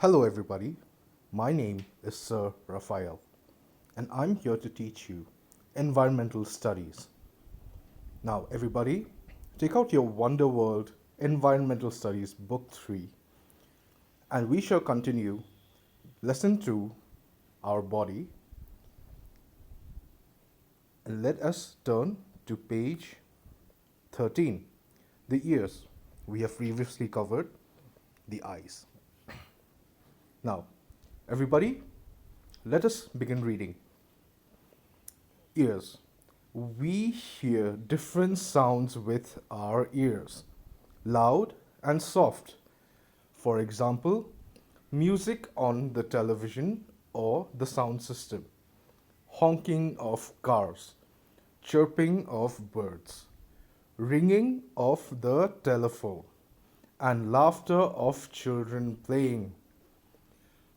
Hello, everybody. My name is Sir Raphael, and I'm here to teach you environmental studies. Now, everybody, take out your Wonder World Environmental Studies Book 3, and we shall continue Lesson 2, Our Body. And let us turn to page 13, the ears. We have previously covered the eyes. Now, everybody, let us begin reading. Ears. We hear different sounds with our ears, loud and soft. For example, music on the television or the sound system, honking of cars, chirping of birds, ringing of the telephone, and laughter of children playing.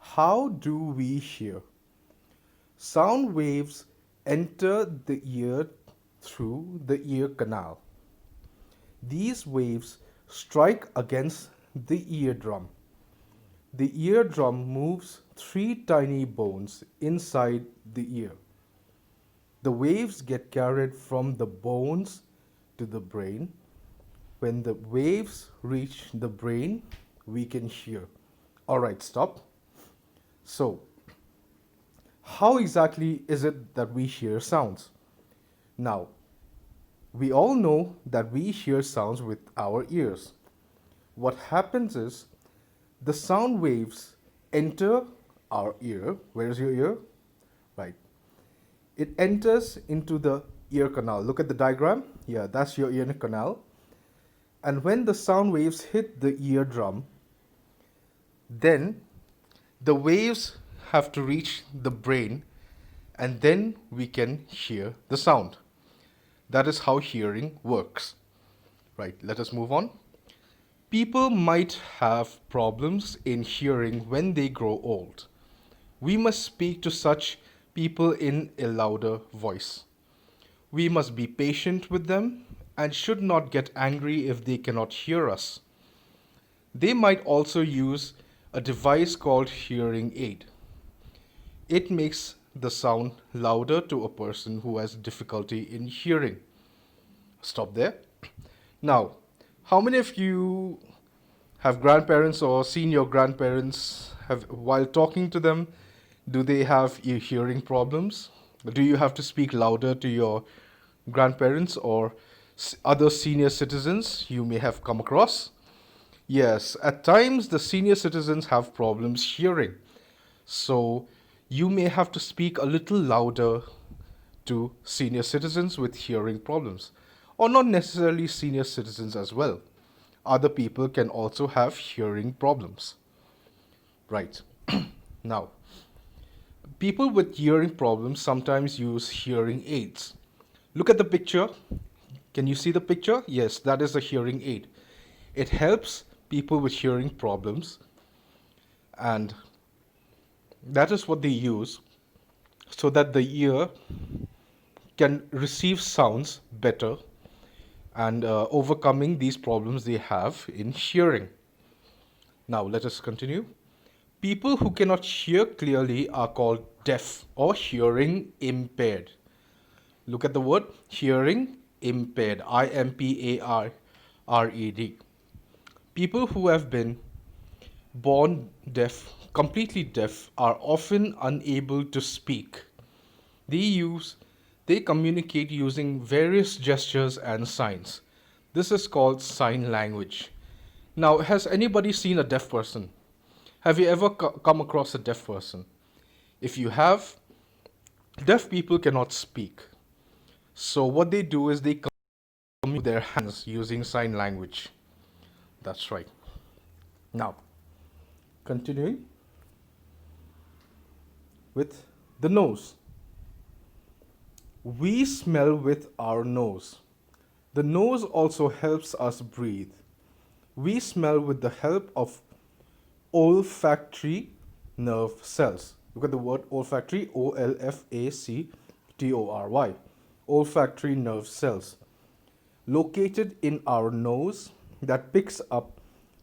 How do we hear? Sound waves enter the ear through the ear canal. These waves strike against the eardrum. The eardrum moves three tiny bones inside the ear. The waves get carried from the bones to the brain. When the waves reach the brain, we can hear. All right, stop. So, how exactly is it that we hear sounds? Now, we all know that we hear sounds with our ears. What happens is the sound waves enter our ear. Where's your ear? Right. It enters into the ear canal. Look at the diagram. Yeah, that's your ear canal. And when the sound waves hit the eardrum, then the waves have to reach the brain, and then we can hear the sound. That is how hearing works. Right, let us move on. People might have problems in hearing when they grow old. We must speak to such people in a louder voice. We must be patient with them and should not get angry if they cannot hear us. They might also use a device called hearing aid. It makes the sound louder to a person who has difficulty in hearing. Stop there. Now, how many of you have grandparents or seen your grandparents have while talking to them, do they have hearing problems? Do you have to speak louder to your grandparents or other senior citizens you may have come across? Yes, at times the senior citizens have problems hearing. So you may have to speak a little louder to senior citizens with hearing problems, or not necessarily senior citizens as well. Other people can also have hearing problems. Right. Now, people with hearing problems sometimes use hearing aids. Look at the picture. Can you see the picture? Yes, that is a hearing aid. It helps people with hearing problems, and that is what they use so that the ear can receive sounds better and overcoming these problems they have in hearing. Now, let us continue. People who cannot hear clearly are called deaf or hearing impaired. Look at the word hearing impaired, IMPARED. People who have been born deaf, completely deaf, are often unable to speak. They use they communicate using various gestures and signs. This is called sign language. Now, has anybody seen a deaf person? Have you ever come across a deaf person? If you have, deaf people cannot speak. So what they do is they communicate with their hands using sign language. That's right. Now, continuing with the nose. We smell with our nose. The nose also helps us breathe. We smell with the help of olfactory nerve cells. Look at the word olfactory, OLFACTORY. Olfactory nerve cells located in our nose that picks up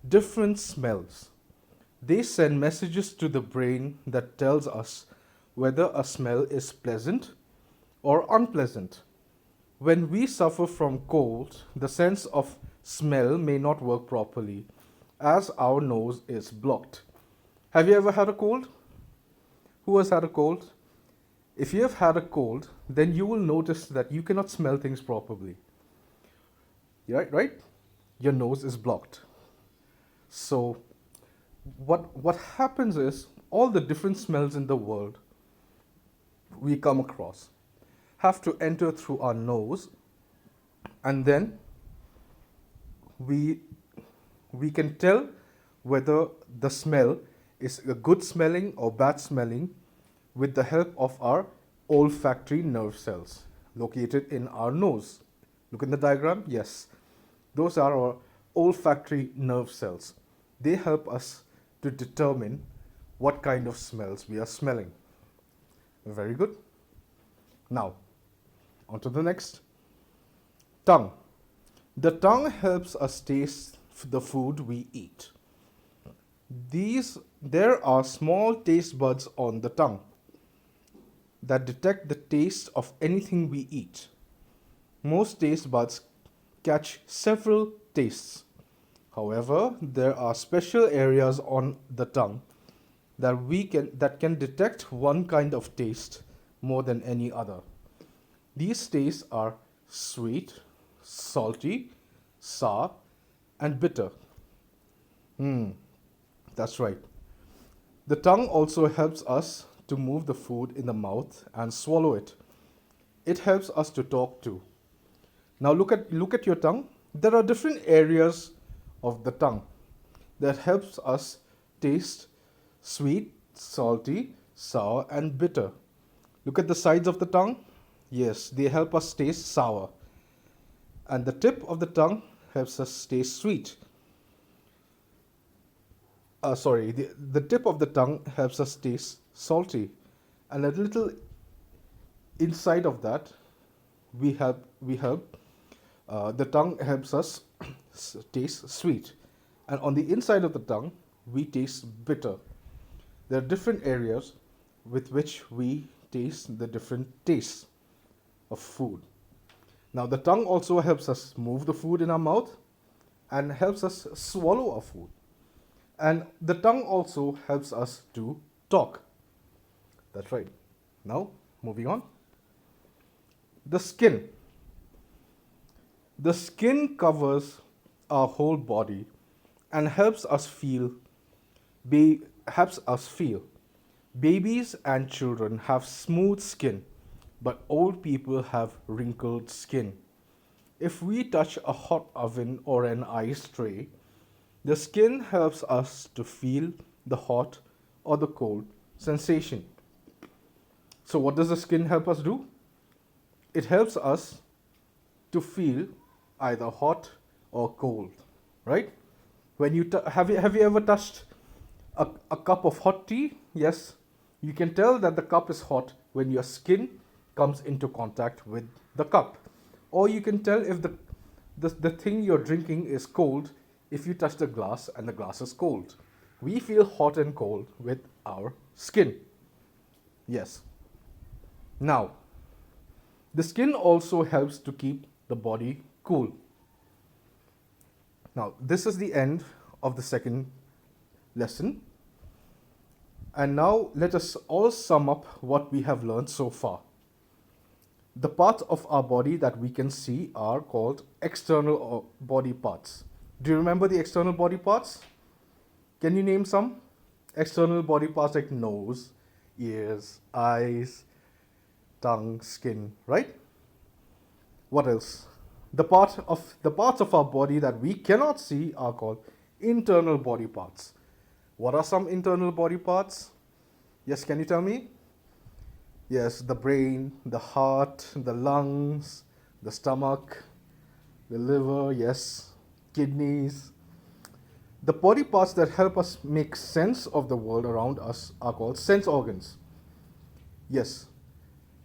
different smells. They send messages to the brain that tells us whether a smell is pleasant or unpleasant. When we suffer from cold, the sense of smell may not work properly as our nose is blocked. Have you ever had a cold? Who has had a cold? If you have had a cold, then you will notice that you cannot smell things properly. Right? Your nose is blocked. So what happens is all the different smells in the world we come across have to enter through our nose, and then we we can tell whether the smell is a good smelling or bad smelling with the help of our olfactory nerve cells located in our nose. Look in the diagram. Yes, those are our olfactory nerve cells. They help us to determine what kind of smells we are smelling. Very good. Now, on to the next. Tongue. The tongue helps us taste the food we eat. There are small taste buds on the tongue that detect the taste of anything we eat. Most taste buds catch several tastes. However, there are special areas on the tongue that can detect one kind of taste more than any other. These tastes are sweet, salty, sour, and bitter. That's right. The tongue also helps us to move the food in the mouth and swallow it. It helps us to talk too. Now look at your tongue. There are different areas of the tongue that helps us taste sweet, salty, sour, and bitter. Look at the sides of the tongue. Yes, they help us taste sour. And the tip of the tongue helps us taste sweet. The tip of the tongue helps us taste salty. And a little inside of that, the tongue helps us taste sweet. And on the inside of the tongue, we taste bitter. There are different areas with which we taste the different tastes of food. Now, the tongue also helps us move the food in our mouth and helps us swallow our food. And the tongue also helps us to talk. That's right. Now, moving on. The skin. The skin covers our whole body and helps us feel. Babies and children have smooth skin, but old people have wrinkled skin. If we touch a hot oven or an ice tray, the skin helps us to feel the hot or the cold sensation. So, what does the skin help us do? It helps us to feel either hot or cold, right? When have you ever touched a cup of hot tea? Yes, you can tell that the cup is hot when your skin comes into contact with the cup, or you can tell if the thing you're drinking is cold if you touch the glass and the glass is cold. We feel hot and cold with our skin. Yes. Now, the skin also helps to keep the body cool. Now, this is the end of the second lesson. And now let us all sum up what we have learned so far. The parts of our body that we can see are called external body parts. Do you remember the external body parts? Can you name some? External body parts like nose, ears, eyes, tongue, skin, right? What else? The parts of our body that we cannot see are called internal body parts. What are some internal body parts? Yes, can you tell me? Yes, the brain, the heart, the lungs, the stomach, the liver, yes, kidneys. The body parts that help us make sense of the world around us are called sense organs. Yes.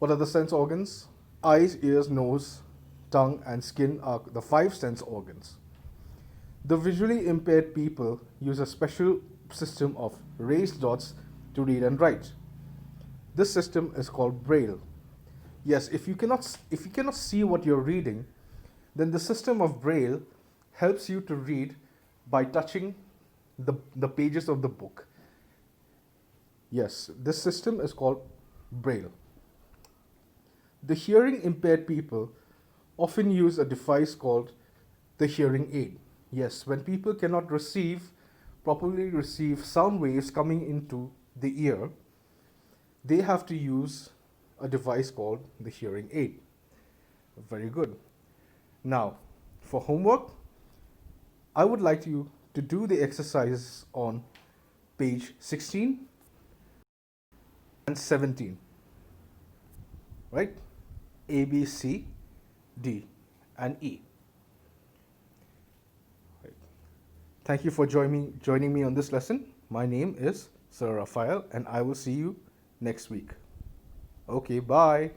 What are the sense organs? Eyes, ears, nose, tongue, and skin are the 5 sense organs. The visually impaired people use a special system of raised dots to read and write. This system is called Braille. Yes, if you cannot see what you're reading, then the system of Braille helps you to read by touching the pages of the book. Yes, this system is called Braille. The hearing impaired people often use a device called the hearing aid. Yes, when people cannot properly receive sound waves coming into the ear, they have to use a device called the hearing aid. Very good. Now, for homework, I would like you to do the exercises on page 16 and 17, right? A, B, C, D, and E. Right. Thank you for joining me on this lesson. My name is Sir Raphael, and I will see you next week. Okay, bye.